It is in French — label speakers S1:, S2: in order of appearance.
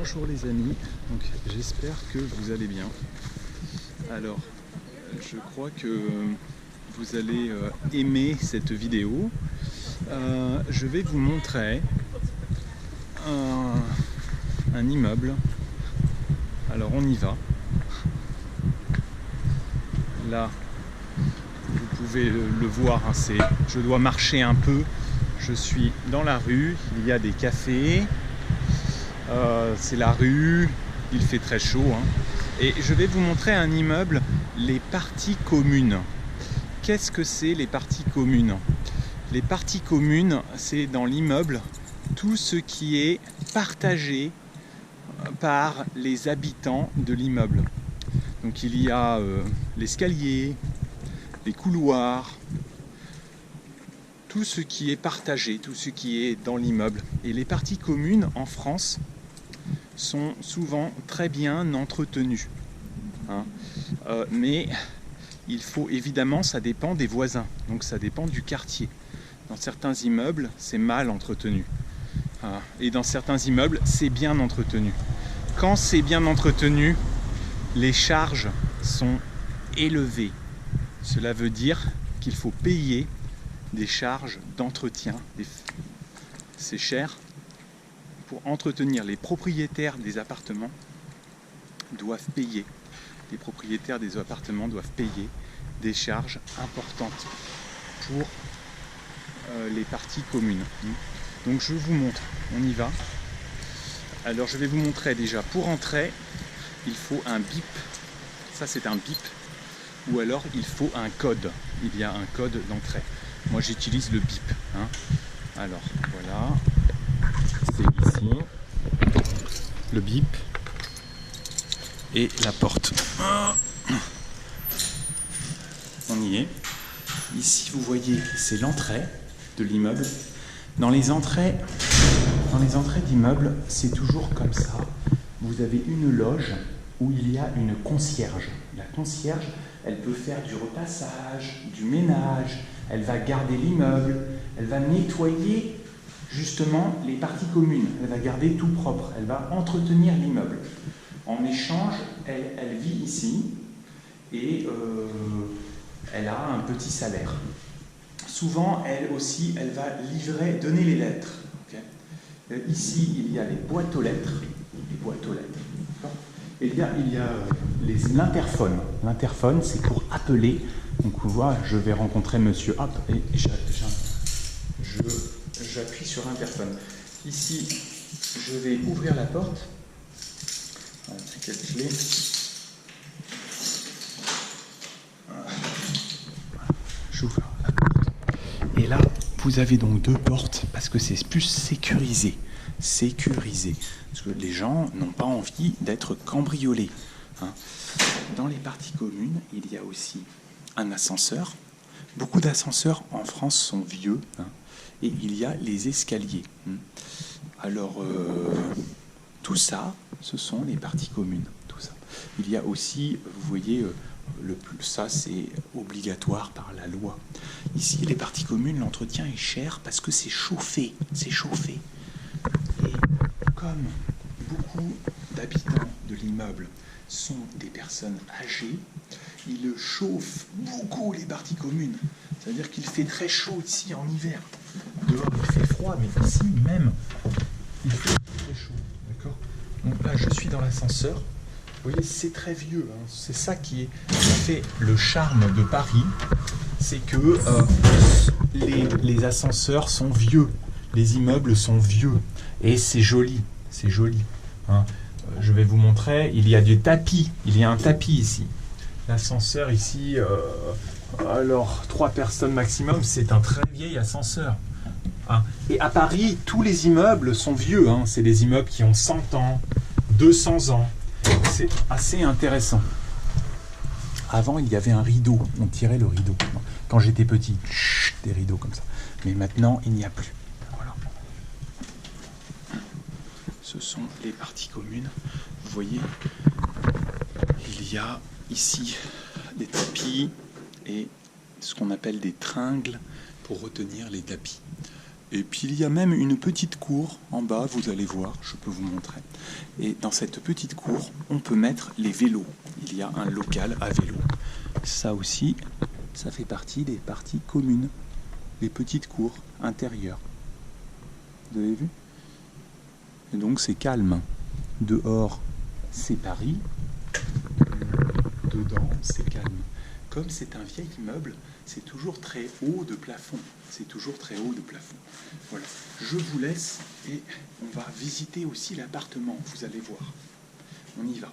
S1: Bonjour les amis, donc j'espère que vous allez bien. Alors, je crois que vous allez aimer cette vidéo. Je vais vous montrer un immeuble. Alors on y va. Là, vous pouvez le voir, hein, je dois marcher un peu. Je suis dans la rue, il y a des cafés. C'est la rue, il fait très chaud, hein. Et je vais vous montrer un immeuble, les parties communes. Qu'est-ce que c'est les parties communes? Les parties communes, c'est dans l'immeuble tout ce qui est partagé par les habitants de l'immeuble. Donc il y a l'escalier, les couloirs, tout ce qui est partagé, tout ce qui est dans l'immeuble. Et les parties communes en France sont souvent très bien entretenues, hein. Mais il faut évidemment, ça dépend des voisins, donc ça dépend du quartier. Dans certains immeubles, c'est mal entretenu, hein, et dans certains immeubles, c'est bien entretenu. Quand c'est bien entretenu, les charges sont élevées. Cela veut dire qu'il faut payer des charges d'entretien. C'est cher. Pour entretenir, les propriétaires des appartements doivent payer. Les propriétaires des appartements doivent payer des charges importantes pour les parties communes. Donc je vous montre, on y va. Alors je vais vous montrer déjà, pour entrer, il faut un bip. Ça c'est un bip. Ou alors il faut un code. Il y a un code d'entrée. Moi j'utilise le bip, hein. Alors voilà. C'est ici, le bip et la porte. On y est. Ici, vous voyez, c'est l'entrée de l'immeuble. Dans les entrées d'immeubles, c'est toujours comme ça. Vous avez une loge où il y a une concierge. La concierge, elle peut faire du repassage, du ménage, elle va garder l'immeuble, elle va nettoyer justement les parties communes, elle va garder tout propre, elle va entretenir l'immeuble. En échange, elle vit ici et elle a un petit salaire. Souvent, elle aussi, elle va donner les lettres. Okay. Ici, il y a les boîtes aux lettres. Et il y a l'interphone. L'interphone, c'est pour appeler. Donc, vous voyez, je vais rencontrer monsieur. Hop, et j'appuie sur interphone. Ici, je vais ouvrir la porte. C'est quelle clé? J'ouvre la porte. Et là, vous avez donc deux portes parce que c'est plus sécurisé. Parce que les gens n'ont pas envie d'être cambriolés, hein. Dans les parties communes, il y a aussi un ascenseur. Beaucoup d'ascenseurs en France sont vieux, hein. Et il y a les escaliers. Alors, tout ça, ce sont les parties communes. Tout ça. Il y a aussi, vous voyez, ça c'est obligatoire par la loi. Ici, les parties communes, l'entretien est cher parce que c'est chauffé. Et comme beaucoup d'habitants de l'immeuble sont des personnes âgées, ils chauffent beaucoup les parties communes. C'est-à-dire qu'il fait très chaud ici en hiver. Dehors, il fait froid, mais ici même, il fait très chaud. D'accord ? Donc là, je suis dans l'ascenseur. Vous voyez, c'est très vieux, hein. C'est ça qui fait le charme de Paris. C'est que les ascenseurs sont vieux. Les immeubles sont vieux. Et c'est joli. Hein. Je vais vous montrer. Il y a du tapis. Il y a un tapis ici. L'ascenseur ici, alors 3 personnes maximum, c'est un très vieil ascenseur. Hein. Et à Paris, tous les immeubles sont vieux, hein. C'est des immeubles qui ont 100 ans, 200 ans. C'est assez intéressant. Avant, il y avait un rideau. On tirait le rideau. Quand j'étais petit, des rideaux comme ça. Mais maintenant, il n'y a plus. Voilà. Ce sont les parties communes. Vous voyez, il y a ici des tapis et ce qu'on appelle des tringles pour retenir les tapis. Et puis il y a même une petite cour en bas, vous allez voir, je peux vous montrer. Et dans cette petite cour, on peut mettre les vélos. Il y a un local à vélo. Ça aussi, ça fait partie des parties communes, les petites cours intérieures. Vous avez vu? Et donc c'est calme. Dehors, c'est Paris. Dedans, c'est calme. Comme c'est un vieil immeuble, c'est toujours très haut de plafond. C'est toujours très haut de plafond. Voilà. Je vous laisse et on va visiter aussi l'appartement. Vous allez voir. On y va.